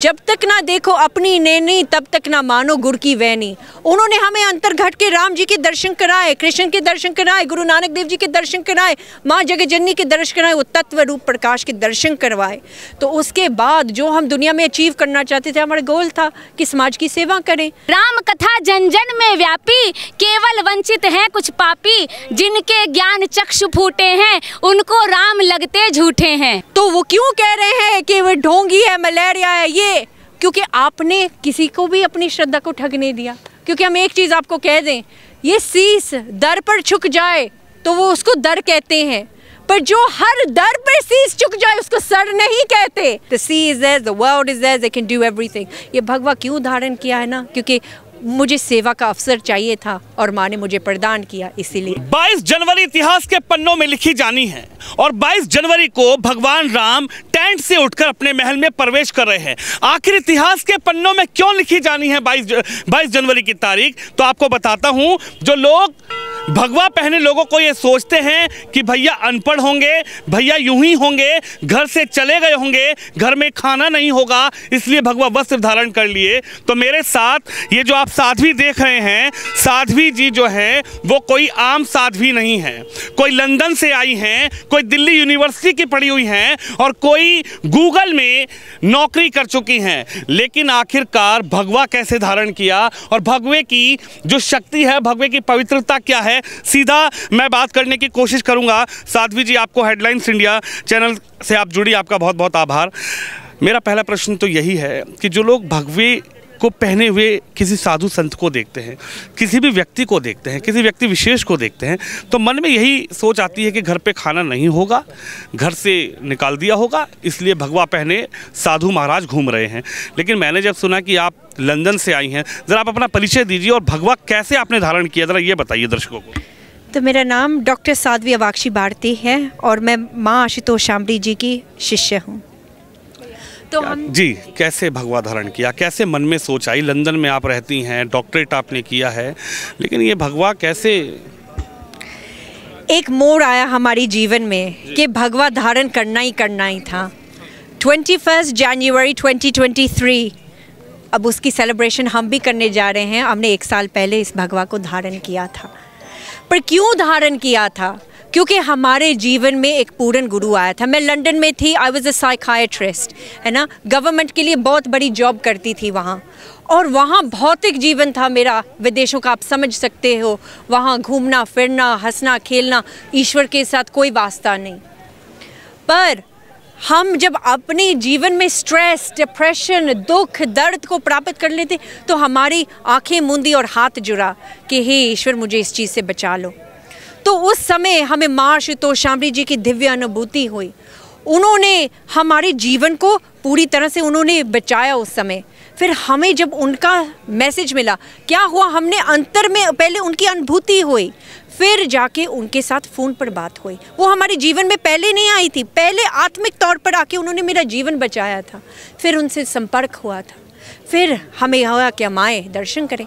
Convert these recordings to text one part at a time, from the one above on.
जब तक ना देखो अपनी नैनी तब तक ना मानो गुर की वैनी। उन्होंने हमें अंतर घट के राम जी के दर्शन कराए, कृष्ण के दर्शन कराए, गुरु नानक देव जी के दर्शन कराए, माँ जगतजननी के दर्शन कराए, वो तत्व रूप प्रकाश के दर्शन करवाए। तो उसके बाद जो हम दुनिया में अचीव करना चाहते थे, हमारा गोल था कि समाज की सेवा करें। राम कथा जन जन में व्यापी, केवल वंचित हैं कुछ पापी, जिनके ज्ञान चक्षु फूटे हैं उनको राम लगते झूठे हैं। तो वो क्यों कह रहे हैं कि वो ढोंगी है, मलेरिया है, ये क्योंकि आपने किसी को भी अपनी श्रद्धा को ठगने दिया। क्योंकि हम एक चीज़ आपको कह दें, ये शीस दर पर झुक जाए तो वो उसको दर कहते हैं, पर जो हर दर पर शीस झुक जाए उसको सर नहीं कहते। The sea is there, the world is there, they can do everything। ये भगवा क्यों धारण किया है ना, क्योंकि मुझे सेवा का अवसर चाहिए था और माँ ने मुझे प्रदान किया, इसीलिए। 22 जनवरी इतिहास के पन्नों में लिखी जानी है और 22 जनवरी को भगवान राम टेंट से उठकर अपने महल में प्रवेश कर रहे हैं। आखिर इतिहास के पन्नों में क्यों लिखी जानी है 22 जनवरी की तारीख, तो आपको बताता हूं। जो लोग भगवा पहने लोगों को ये सोचते हैं कि भैया अनपढ़ होंगे, भैया यूं ही होंगे, घर से चले गए होंगे, घर में खाना नहीं होगा, इसलिए भगवा वस्त्र धारण कर लिए। तो मेरे साथ ये जो आप साध्वी देख रहे हैं, साध्वी जी जो है वो कोई आम साध्वी नहीं है। कोई लंदन से आई हैं, कोई दिल्ली यूनिवर्सिटी की पढ़ी हुई हैं और कोई गूगल में नौकरी कर चुकी हैं। लेकिन आखिरकार भगवा कैसे धारण किया और भगवे की जो शक्ति है, भगवे की पवित्रता क्या है, सीधा मैं बात करने की कोशिश करूंगा। साध्वी जी, आपको हेडलाइंस इंडिया चैनल से आप जुड़ी, आपका बहुत बहुत आभार। मेरा पहला प्रश्न तो यही है कि जो लोग भगवे को पहने हुए किसी साधु संत को देखते हैं, किसी भी व्यक्ति को देखते हैं, किसी व्यक्ति विशेष को देखते हैं, तो मन में यही सोच आती है कि घर पे खाना नहीं होगा, घर से निकाल दिया होगा, इसलिए भगवा पहने साधु महाराज घूम रहे हैं। लेकिन मैंने जब सुना कि आप लंदन से आई हैं, ज़रा आप अपना परिचय दीजिए और भगवा कैसे आपने धारण किया, ज़रा ये बताइए दर्शकों को। तो मेरा नाम डॉक्टर साध्वी अवाक्षी भारती है और मैं माँ आशुतोष शामली जी की शिष्य हूँ। तो हम जी, कैसे भगवा धारण किया, कैसे मन में सोच आई? लंदन में आप रहती हैं, डॉक्टरेट आपने किया है, लेकिन ये भगवा कैसे? एक मोड़ आया हमारी जीवन में कि भगवा धारण करना ही था। 21 जनवरी 2023 अब उसकी सेलिब्रेशन हम भी करने जा रहे हैं। हमने 1 साल पहले इस भगवा को धारण किया था। पर क्यों धारण किया था? क्योंकि हमारे जीवन में एक पूर्ण गुरु आया था। मैं लंदन में थी, आई वॉज अ साइकाइट्रिस्ट, है ना, गवर्नमेंट के लिए बहुत बड़ी जॉब करती थी वहाँ, और वहाँ भौतिक जीवन था मेरा, विदेशों का, आप समझ सकते हो, वहाँ घूमना फिरना, हंसना खेलना, ईश्वर के साथ कोई वास्ता नहीं। पर हम जब अपने जीवन में स्ट्रेस, डिप्रेशन, दुख, दर्द को प्राप्त कर लेते तो हमारी आंखें मूंदी और हाथ जुड़ा कि हे ईश्वर मुझे इस चीज़ से बचा लो। तो उस समय हमें माँ आशुतोष शामली जी की दिव्य अनुभूति हुई। उन्होंने हमारे जीवन को पूरी तरह से उन्होंने बचाया उस समय। फिर हमें जब उनका मैसेज मिला, क्या हुआ, हमने अंतर में पहले उनकी अनुभूति हुई, फिर जाके उनके साथ फ़ोन पर बात हुई। वो हमारे जीवन में पहले नहीं आई थी, पहले आत्मिक तौर पर आके उन्होंने मेरा जीवन बचाया था। फिर उनसे संपर्क हुआ था, फिर हमें हुआ कि हम आए दर्शन करें।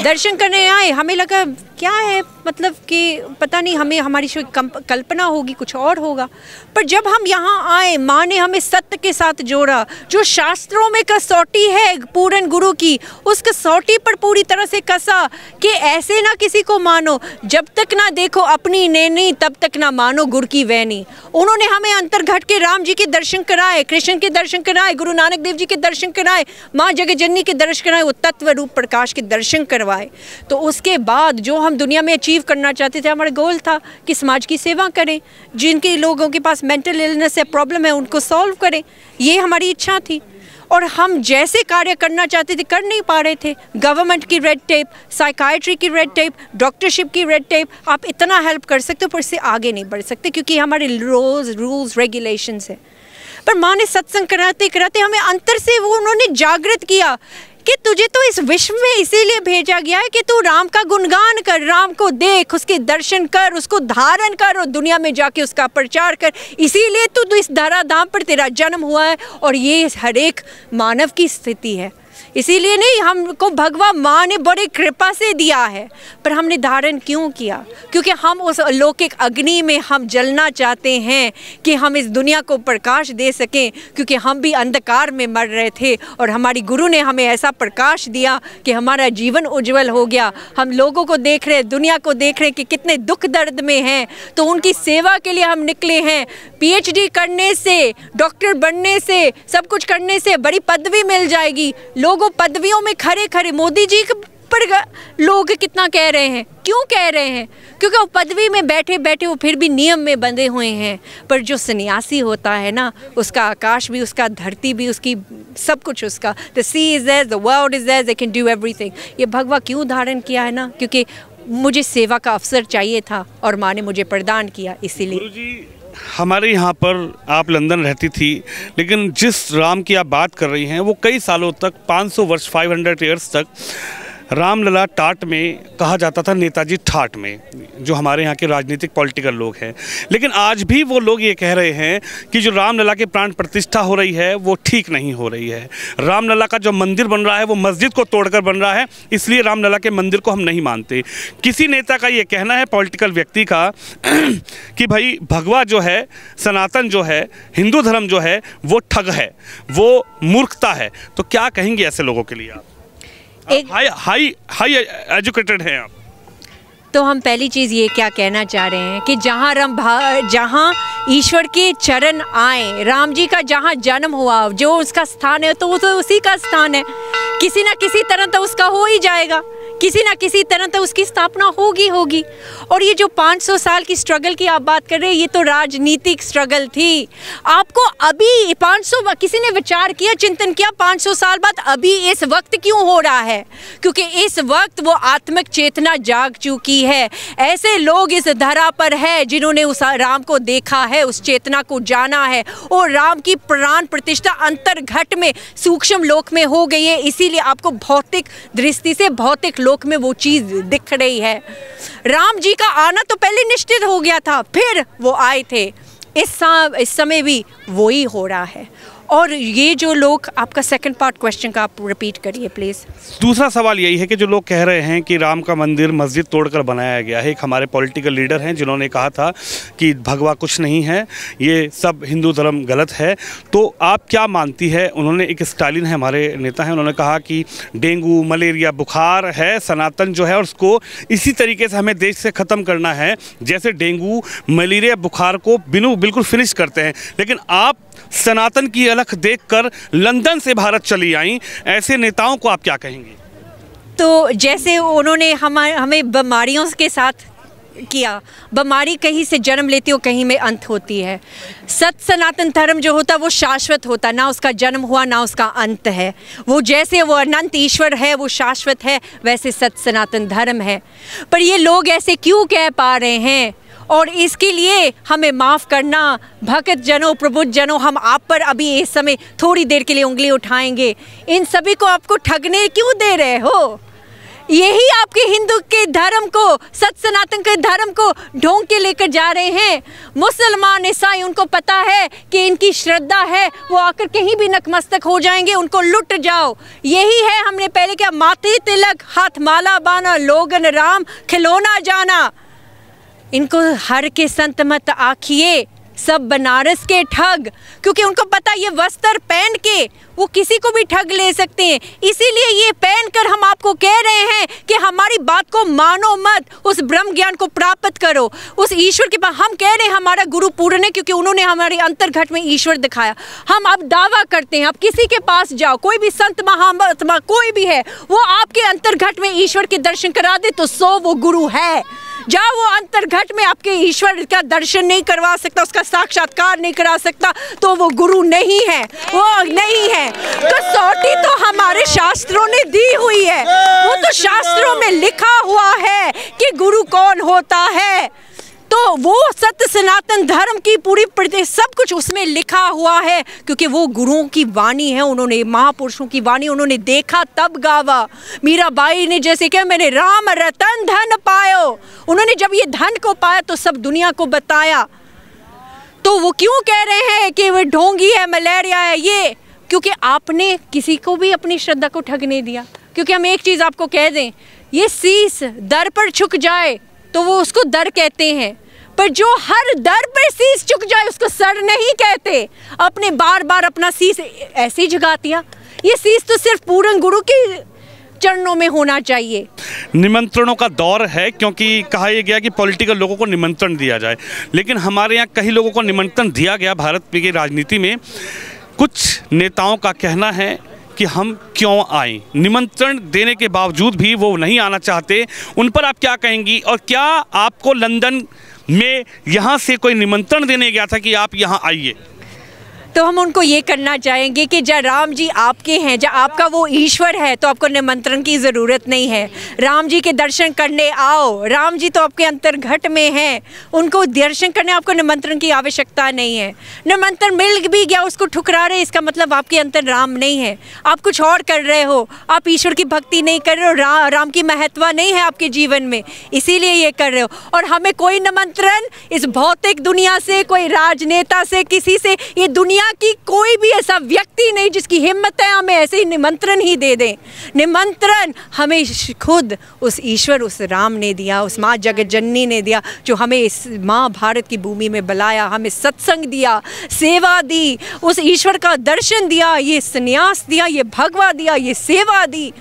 दर्शन करने आए, हमें लगा क्या है, मतलब कि पता नहीं, हमें हमारी कल्पना होगी कुछ और होगा। पर जब हम यहाँ आए, माँ ने हमें सत्य के साथ जोड़ा। जो शास्त्रों में कसौटी है पूर्ण गुरु की, उस कसौटी पर पूरी तरह से कसा कि ऐसे ना किसी को मानो, जब तक ना देखो अपनी नैनी तब तक ना मानो गुर की वैनी। उन्होंने हमें अंतर घट के राम जी के दर्शन कराए, कृष्ण के दर्शन कराए, गुरु नानक देव जी के दर्शन कराए, माँ जगतजननी के दर्शन कराए, वो तत्व रूप प्रकाश के दर्शन करवाए। तो उसके बाद जो हम दुनिया में अचीव करना चाहते थे, हमारा गोल था कि समाज की सेवा करें, जिनके लोगों के पास मेंटल इलनेस है, प्रॉब्लम है, उनको सॉल्व करें। ये हमारी इच्छा थी और हम जैसे कार्य करना चाहते थे कर नहीं पा रहे थे। गवर्नमेंट की रेड टेप, साइकाइट्री की रेड टेप, डॉक्टरशिप की रेड टेप, आप इतना हेल्प कर सकते हो पर इससे आगे नहीं बढ़ सकते क्योंकि हमारे रूल्स रेगुलेशंस है। पर माँ ने सत्संग कराते कराते हमें अंतर से वो उन्होंने जागृत किया कि तुझे तो इस विश्व में इसीलिए भेजा गया है कि तू राम का गुणगान कर, राम को देख, उसके दर्शन कर, उसको धारण कर और दुनिया में जाके उसका प्रचार कर। इसीलिए तू इस धराधाम पर तेरा जन्म हुआ है और ये हर एक मानव की स्थिति है। इसीलिए नहीं, हमको भगवान माँ ने बड़ी कृपा से दिया है, पर हमने धारण क्यों किया? क्योंकि हम उस अलौकिक अग्नि में हम जलना चाहते हैं कि हम इस दुनिया को प्रकाश दे सकें, क्योंकि हम भी अंधकार में मर रहे थे और हमारी गुरु ने हमें ऐसा प्रकाश दिया कि हमारा जीवन उज्जवल हो गया। हम लोगों को देख रहे, दुनिया को देख रहे कि कितने दुख दर्द में हैं, तो उनकी सेवा के लिए हम निकले हैं। PhD करने से, डॉक्टर बनने से, सब कुछ करने से बड़ी पदवी मिल जाएगी। लोगों पदवियों में खड़े खड़े मोदी जी पर लोग कितना कह रहे हैं, क्यों कह रहे हैं? क्योंकि वो पदवी में बैठे बैठे वो फिर भी नियम में बंधे हुए हैं। पर जो सन्यासी होता है ना, उसका आकाश भी, उसका धरती भी, उसकी सब कुछ उसका, the sea is there, the world is there, they can do everything. ये भगवा क्यों धारण किया है ना? क्योंकि मुझे सेवा का अवसर चाहिए था और माँ ने मुझे प्रदान किया, इसीलिए। गुरुजी, हमारे यहाँ पर आप लंदन रहती थी, लेकिन जिस राम की आप बात कर रही हैं वो कई सालों तक, 500 वर्ष, 500 ईयर्स तक रामलला टाट में कहा जाता था, नेताजी ठाट में, जो हमारे यहाँ के राजनीतिक पॉलिटिकल लोग हैं। लेकिन आज भी वो लोग ये कह रहे हैं कि जो रामलला के प्राण प्रतिष्ठा हो रही है वो ठीक नहीं हो रही है। रामलला का जो मंदिर बन रहा है वो मस्जिद को तोड़कर बन रहा है, इसलिए रामलला के मंदिर को हम नहीं मानते। किसी नेता का ये कहना है, पॉलिटिकल व्यक्ति का, कि भाई भगवा जो है, सनातन जो है, हिंदू धर्म जो है वो ठग है, वो मूर्खता है। तो क्या कहेंगे ऐसे लोगों के लिए आप? हाई एजुकेटेड हैं आप। तो हम पहली चीज़ ये क्या कहना चाह रहे हैं कि जहाँ ईश्वर के चरण आए, राम जी का जहाँ जन्म हुआ, जो उसका स्थान है, तो वो तो उसी का स्थान है। किसी ना किसी तरह तो उसका हो ही जाएगा, किसी ना किसी तरह तो उसकी स्थापना होगी। और ये जो 500 साल की स्ट्रगल की आप बात कर रहे हैं, ये तो राजनीतिक स्ट्रगल थी। आपको अभी 500, किसी ने विचार किया, चिंतन किया, 500 साल बाद अभी इस वक्त क्यों हो रहा है? क्योंकि इस वक्त वो आत्मिक चेतना जाग चुकी है। ऐसे लोग इस धरा पर है जिन्होंने उस राम को देखा है, उस चेतना को जाना है, और राम की प्राण प्रतिष्ठा अंतर्घट में, सूक्ष्म लोक में हो गई है। इसीलिए आपको भौतिक दृष्टि से, भौतिक लोक में वो चीज़ दिख रही है। राम जी का आना तो पहले निश्चित हो गया था, फिर वो आए थे। इस समय भी वही हो रहा है। और ये जो लोग, आपका सेकंड पार्ट क्वेश्चन का आप रिपीट करिए प्लीज़। दूसरा सवाल यही है कि जो लोग कह रहे हैं कि राम का मंदिर मस्जिद तोड़कर बनाया गया है, एक हमारे पॉलिटिकल लीडर हैं जिन्होंने कहा था कि भगवा कुछ नहीं है, ये सब हिंदू धर्म गलत है। तो आप क्या मानती है? उन्होंने, एक स्टालिन है हमारे नेता हैं, उन्होंने कहा कि डेंगू, मलेरिया, बुखार है, सनातन जो है, और उसको इसी तरीके से हमें देश से ख़त्म करना है जैसे डेंगू, मलेरिया, बुखार को बिल्कुल फिनिश करते हैं। लेकिन आप सनातन की अलख देखकर लंदन से भारत चली आई, ऐसे नेताओं को आप क्या कहेंगे? तो जैसे उन्होंने हमें बीमारियों के साथ किया, बीमारी कहीं से जन्म लेती हो, कहीं में अंत होती है। सनातन धर्म जो होता है वो शाश्वत होता है, ना उसका जन्म हुआ ना उसका अंत है। वो जैसे वो अनंत ईश्वर है, वो शाश्वत है, वैसे सनातन धर्म है। पर ये लोग ऐसे क्यों कह पा रहे हैं? और इसके लिए हमें माफ़ करना, भक्त जनों, प्रबुद्ध जनों, हम आप पर अभी इस समय थोड़ी देर के लिए उंगली उठाएंगे। इन सभी को आपको ठगने क्यों दे रहे हो? यही आपके हिंदू के धर्म को, सनातन के धर्म को ढोंग के लेकर जा रहे हैं। मुसलमान, ईसाई, उनको पता है कि इनकी श्रद्धा है, वो आकर कहीं भी नतमस्तक हो जाएंगे, उनको लुट जाओ। यही है, हमने पहले क्या, माथे तिलक, हाथ माला बाना, लोगन राम खिलौना जाना। इनको हर के संत मत आखिए, सब बनारस के ठग, क्योंकि उनको पता ये वस्त्र पहन के वो किसी को भी ठग ले सकते हैं। इसीलिए ये पहनकर हम आपको कह रहे हैं कि हमारी बात को मानो मत, उस ब्रह्म ज्ञान को प्राप्त करो, उस ईश्वर के पास। हम कह रहे हैं हमारा गुरु पूर्ण है, क्योंकि उन्होंने हमारे अंतर्घट में ईश्वर दिखाया। हम अब दावा करते हैं, आप किसी के पास जाओ, कोई भी संत महात्मा कोई भी है, वो आपके अंतर्घट में ईश्वर के दर्शन करा दे तो वो गुरु है। जाओ, वो अंतर्घट में आपके ईश्वर का दर्शन नहीं करवा सकता, उसका साक्षात्कार नहीं करा सकता, तो वो गुरु नहीं है, वो नहीं है। कसौटी तो हमारे शास्त्रों ने दी हुई है, वो तो शास्त्रों में लिखा हुआ है कि गुरु कौन होता है। तो वो सत्य सनातन धर्म की पूरी सब कुछ उसमें लिखा हुआ है, क्योंकि वो गुरुओं की वाणी है, उन्होंने, महापुरुषों की वाणी उन्होंने देखा तब गावा। मीराबाई ने जैसे कहा, मैंने राम रतन धन पायो, उन्होंने जब ये धन को पाया तो सब दुनिया को बताया। तो वो क्यों कह रहे हैं कि वो ढोंगी है, मलेरिया है ये? क्योंकि आपने किसी को भी अपनी श्रद्धा को ठगने दिया। क्योंकि हम एक चीज़ आपको कह दें, ये शीस दर पर झुक जाए तो वो उसको दर कहते हैं, पर जो हर दर पर शीस झुक जाए उसको सर नहीं कहते। आपने बार बार अपना शीस ऐसे ही झुका दिया। ये शीस तो सिर्फ पूर्ण गुरु के चरणों में होना चाहिए। निमंत्रणों का दौर है, क्योंकि कहा यह गया कि पॉलिटिकल लोगों को निमंत्रण दिया जाए, लेकिन हमारे यहाँ कई लोगों को निमंत्रण दिया गया। भारत की राजनीति में कुछ नेताओं का कहना है कि हम क्यों आए, निमंत्रण देने के बावजूद भी वो नहीं आना चाहते। उन पर आप क्या कहेंगी? और क्या आपको लंदन में यहाँ से कोई निमंत्रण देने गया था कि आप यहाँ आइए? तो हम उनको ये करना चाहेंगे कि जब राम जी आपके हैं, जब आपका वो ईश्वर है, तो आपको निमंत्रण की ज़रूरत नहीं है। राम जी के दर्शन करने आओ, राम जी तो आपके अंतर्घट में हैं, उनको दर्शन करने आपको निमंत्रण की आवश्यकता नहीं है। निमंत्रण मिल भी गया, उसको ठुकरा रहे, इसका मतलब आपके अंतर राम नहीं है, आप कुछ और कर रहे हो, आप ईश्वर की भक्ति नहीं कर रहे हो, राम की महत्व नहीं है आपके जीवन में, इसीलिए ये कर रहे हो। और हमें कोई निमंत्रण इस भौतिक दुनिया से, कोई राजनेता से, किसी से, ये दुनिया कि कोई भी ऐसा व्यक्ति नहीं जिसकी हिम्मत है हमें ऐसे ही निमंत्रण ही दे दें। निमंत्रण हमें खुद उस ईश्वर, उस राम ने दिया, उस माँ जगत जननी ने दिया, जो हमें इस माँ भारत की भूमि में बुलाया, हमें सत्संग दिया, सेवा दी, उस ईश्वर का दर्शन दिया, ये संन्यास दिया, ये भगवा दिया, ये सेवा दी।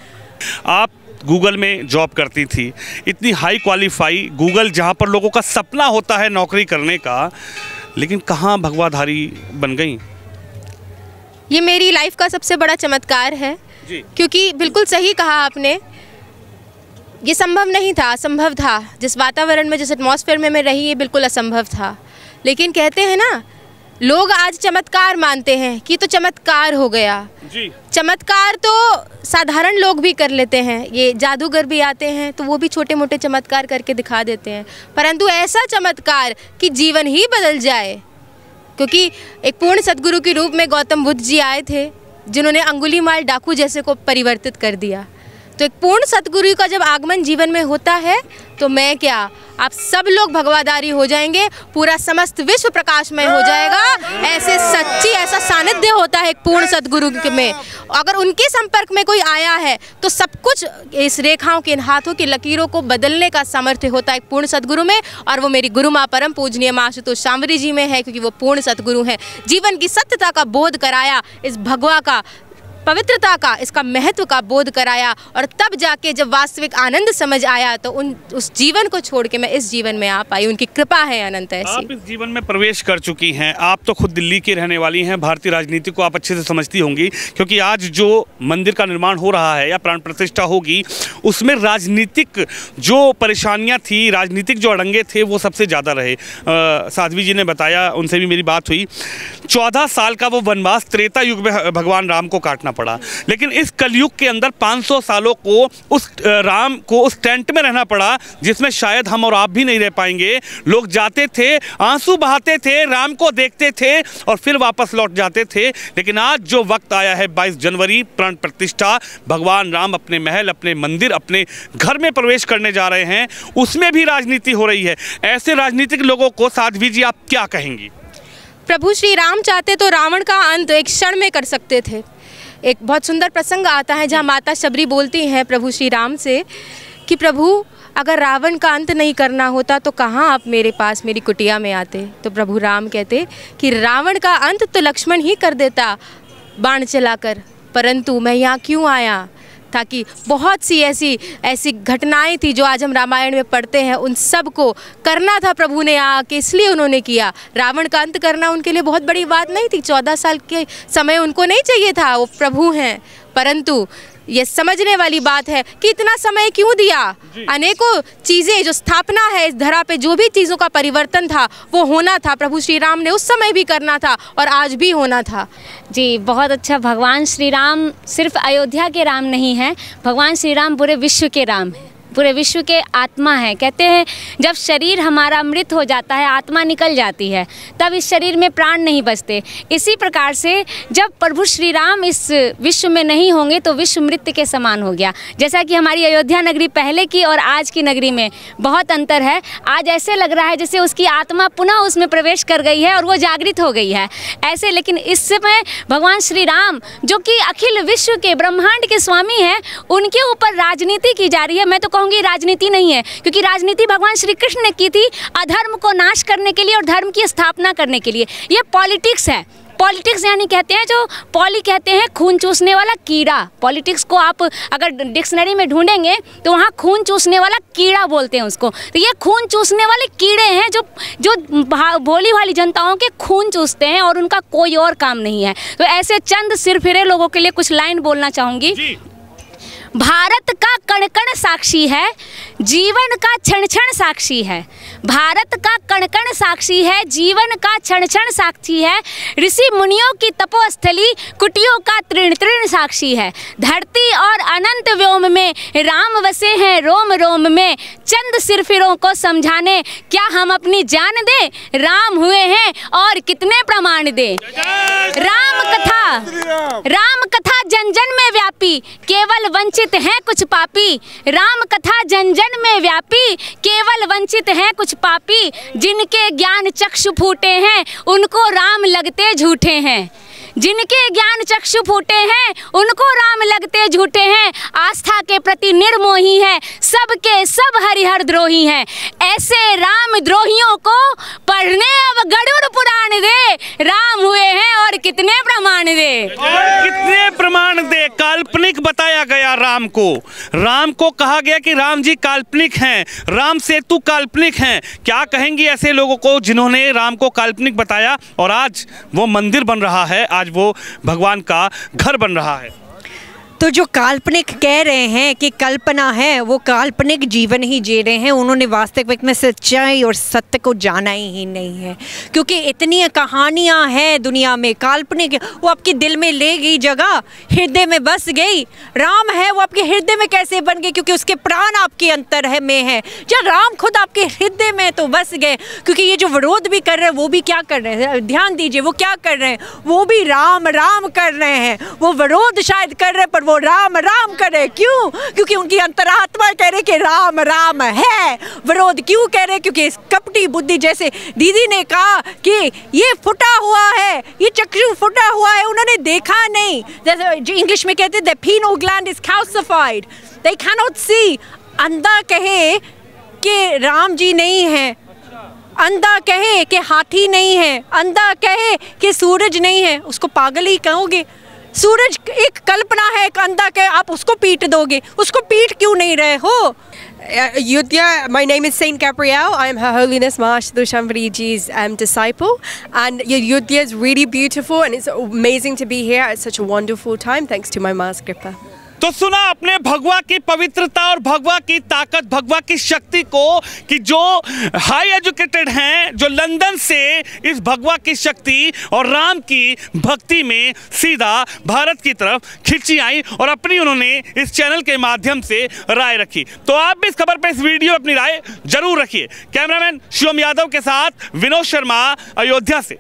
आप गूगल में जॉब करती थी, इतनी हाई क्वालिफाई गूगल, जहाँ पर लोगों का सपना होता है नौकरी करने का, लेकिन कहाँ भगवाधारी बन गई? ये मेरी लाइफ का सबसे बड़ा चमत्कार है जी। क्योंकि बिल्कुल सही कहा आपने, ये संभव नहीं था, असंभव था। जिस वातावरण में, जिस एटमॉस्फेयर में मैं रही, ये बिल्कुल असंभव था। लेकिन कहते हैं ना, लोग आज चमत्कार मानते हैं कि तो चमत्कार हो गया जी। चमत्कार तो साधारण लोग भी कर लेते हैं, ये जादूगर भी आते हैं तो वो भी छोटे मोटे चमत्कार करके दिखा देते हैं, परंतु ऐसा चमत्कार कि जीवन ही बदल जाए। क्योंकि एक पूर्ण सद्गुरु के रूप में गौतम बुद्ध जी आए थे, जिन्होंने अंगुलीमाल डाकू जैसे को परिवर्तित कर दिया। तो एक पूर्ण सद्गुरु का जब आगमन जीवन में होता है तो मैं क्या, आप सब लोग भगवाधारी हो जाएंगे, पूरा समस्त विश्व प्रकाशमय हो जाएगा। ऐसे सच्ची, ऐसा सानिध्य होता है एक पूर्ण सद्गुरु में। अगर उनके संपर्क में कोई आया है तो सब कुछ, इस रेखाओं के, इन हाथों की लकीरों को बदलने का सामर्थ्य होता है एक पूर्ण सद्गुरु में। और वो मेरी गुरु माँ परम पूजनीय माँ आशुतोष शांवरी जी में है, क्योंकि वो पूर्ण सद्गुरु हैं। जीवन की सत्यता का बोध कराया, इस भगवा का, पवित्रता का, इसका महत्व का बोध कराया, और तब जाके जब वास्तविक आनंद समझ आया तो उस जीवन को छोड़ के मैं इस जीवन में आ पाई। उनकी कृपा है अनंत ऐसी। आप इस जीवन में प्रवेश कर चुकी हैं, आप तो खुद दिल्ली की रहने वाली हैं, भारतीय राजनीति को आप अच्छे से समझती होंगी, क्योंकि आज जो मंदिर का निर्माण हो रहा है या प्राण प्रतिष्ठा होगी, उसमें राजनीतिक जो परेशानियाँ थी, राजनीतिक जो अड़ंगे थे, वो सबसे ज़्यादा रहे। साध्वी जी ने बताया, उनसे भी मेरी बात हुई, 14 साल का वो वनवास त्रेता युग में भगवान राम को काटना पड़ा, लेकिन इस कलयुग के अंदर 500 सालों को उस राम को उस टेंट में रहना पड़ा जिसमें शायद हम और आप भी नहीं रह पाएंगे। लोग जाते थे, आंसू बहाते थे, राम को देखते थे और फिर वापस लौट जाते थे। लेकिन आज जो वक्त आया है, 22 जनवरी प्राण प्रतिष्ठा, भगवान राम अपने महल, अपने मंदिर, अपने घर में प्रवेश करने जा रहे हैं, उसमें भी राजनीति हो रही है। ऐसे राजनीतिक लोगों को साध्वी जी आप क्या कहेंगी? प्रभु श्री राम चाहते तो रावण का अंत एक क्षण में कर सकते थे। एक बहुत सुंदर प्रसंग आता है जहाँ माता शबरी बोलती हैं प्रभु श्री राम से कि प्रभु, अगर रावण का अंत नहीं करना होता तो कहाँ आप मेरे पास, मेरी कुटिया में आते? तो प्रभु राम कहते कि रावण का अंत तो लक्ष्मण ही कर देता बाण चलाकर, परंतु मैं यहाँ क्यों आया, ताकि बहुत सी ऐसी घटनाएं थी जो आज हम रामायण में पढ़ते हैं, उन सब को करना था प्रभु ने आके, इसलिए उन्होंने किया। रावण का अंत करना उनके लिए बहुत बड़ी बात नहीं थी, 14 साल के समय उनको नहीं चाहिए था, वो प्रभु हैं। परंतु ये समझने वाली बात है कि इतना समय क्यों दिया। अनेकों चीज़ें जो स्थापना है इस धरा पे, जो भी चीज़ों का परिवर्तन था वो होना था, प्रभु श्री राम ने उस समय भी करना था और आज भी होना था। जी बहुत अच्छा। भगवान श्री राम सिर्फ अयोध्या के राम नहीं हैं, भगवान श्री राम पूरे विश्व के राम हैं। पूरे विश्व के आत्मा हैं। कहते हैं जब शरीर हमारा मृत हो जाता है, आत्मा निकल जाती है, तब इस शरीर में प्राण नहीं बचते। इसी प्रकार से जब प्रभु श्री राम इस विश्व में नहीं होंगे तो विश्व मृत के समान हो गया। जैसा कि हमारी अयोध्या नगरी पहले की और आज की नगरी में बहुत अंतर है। आज ऐसे लग रहा है जैसे उसकी आत्मा पुनः उसमें प्रवेश कर गई है और वो जागृत हो गई है ऐसे। लेकिन इस समय भगवान श्री राम जो कि अखिल विश्व के ब्रह्मांड के स्वामी हैं, उनके ऊपर राजनीति की जा रही है। मैं तो कहूँगी राजनीति नहीं है, क्योंकि राजनीति भगवान श्री कृष्ण ने की थी अधर्म को नाश करने के लिए और धर्म की स्थापना करने के लिए। ये पॉलिटिक्स है। पॉलिटिक्स यानी कहते हैं, जो पॉली कहते हैं खून चूसने वाला कीड़ा। पॉलिटिक्स को आप अगर डिक्शनरी में ढूंढेंगे तो वहाँ खून चूसने वाला कीड़ा बोलते हैं उसको। तो ये खून चूसने वाले कीड़े हैं जो भोली भाली जनताओं के खून चूसते हैं और उनका कोई और काम नहीं है। तो ऐसे चंद सिरफिरे लोगों के लिए कुछ लाइन बोलना चाहूँगी। भारत का कण कण साक्षी है, जीवन का क्षण क्षण साक्षी है। भारत का कण कण साक्षी है, जीवन का क्षण क्षण साक्षी है। ऋषि मुनियों की तपोस्थली, कुटियों का तृण तृण साक्षी है। धरती और अनंत व्योम में राम बसे हैं रोम रोम में। चंद सिरफिरों को समझाने क्या हम अपनी जान दें? राम हुए हैं और कितने प्रमाण दें। राम कथा जन जन में व्यापी, केवल वंचित हैं कुछ पापी। राम कथा जन जन में व्यापी, केवल वंचित हैं कुछ पापी। जिनके ज्ञान चक्षु फूटे हैं, उनको राम लगते झूठे हैं। जिनके ज्ञान चक्षु फूटे हैं, उनको राम लगते झूठे हैं। आस्था के प्रति निर्मोही है, सबके सब हरिहर द्रोही हैं। ऐसे राम द्रोहियों को पढ़ने अब गरुड़ पुराण दे। राम हुए हैं और कितने प्रमाण दे। कितने प्रमाण दे। काल्पनिक बताया गया राम को कहा गया कि राम जी काल्पनिक हैं, राम सेतु काल्पनिक हैं। क्या कहेंगी ऐसे लोगों को जिन्होंने राम को काल्पनिक बताया और आज वो मंदिर बन रहा है, आज वो भगवान का घर बन रहा है। तो जो काल्पनिक कह रहे हैं कि कल्पना है, वो काल्पनिक जीवन ही जी रहे हैं। उन्होंने वास्तविक में सच्चाई और सत्य को जाना ही नहीं है, क्योंकि इतनी कहानियां हैं दुनिया में। काल्पनिक वो आपके दिल में ले गई जगह, हृदय में बस गई। राम है वो आपके हृदय में कैसे बन गए? क्योंकि उसके प्राण आपके अंतर है में है। जब राम खुद आपके हृदय में तो बस गए। क्योंकि ये जो विरोध भी कर रहे हैं वो भी क्या कर रहे हैं? ध्यान दीजिए, वो क्या कर रहे हैं? वो भी राम राम कर रहे हैं। वो विरोध शायद कर रहे हैं पर वो राम राम करे। क्यों? क्योंकि उनकी अंतरात्मा कह रहे कि राम राम है। विरोध क्यों कह रहे? क्योंकि इस कपटी बुद्धि, जैसे दीदी ने कहा कि ये फुटा हुआ है, ये चक्षु फुटा हुआ है, उन्होंने देखा नहीं। जैसे जो इंग्लिश में कहते हैं, the pineal gland is calcified, they cannot see। अंधा कहे कि राम जी नहीं है, अंधा कहे कि हाथी नहीं है, अंधा कहे कि सूरज नहीं है, उसको पागल ही कहोगे। सूरज एक कल्पना है, एक अंधा के आप उसको पीट दोगे, उसको पीट क्यों नहीं रहे हो? Yudhya, my name is Saint Gabrielle. I am Her Holiness Maharshi Dushanbari Ji's disciple, and Yudhya is really beautiful, and it's amazing to be here at such a wonderful time. Thanks to my Ma's Kripa. तो सुना अपने भगवा की पवित्रता और भगवा की ताकत, भगवा की शक्ति को, कि जो हाई एजुकेटेड हैं, जो लंदन से इस भगवा की शक्ति और राम की भक्ति में सीधा भारत की तरफ खिंची आई और अपनी उन्होंने इस चैनल के माध्यम से राय रखी। तो आप भी इस खबर पर, इस वीडियो अपनी राय जरूर रखिए। कैमरामैन शिवम यादव के साथ विनोद शर्मा, अयोध्या से।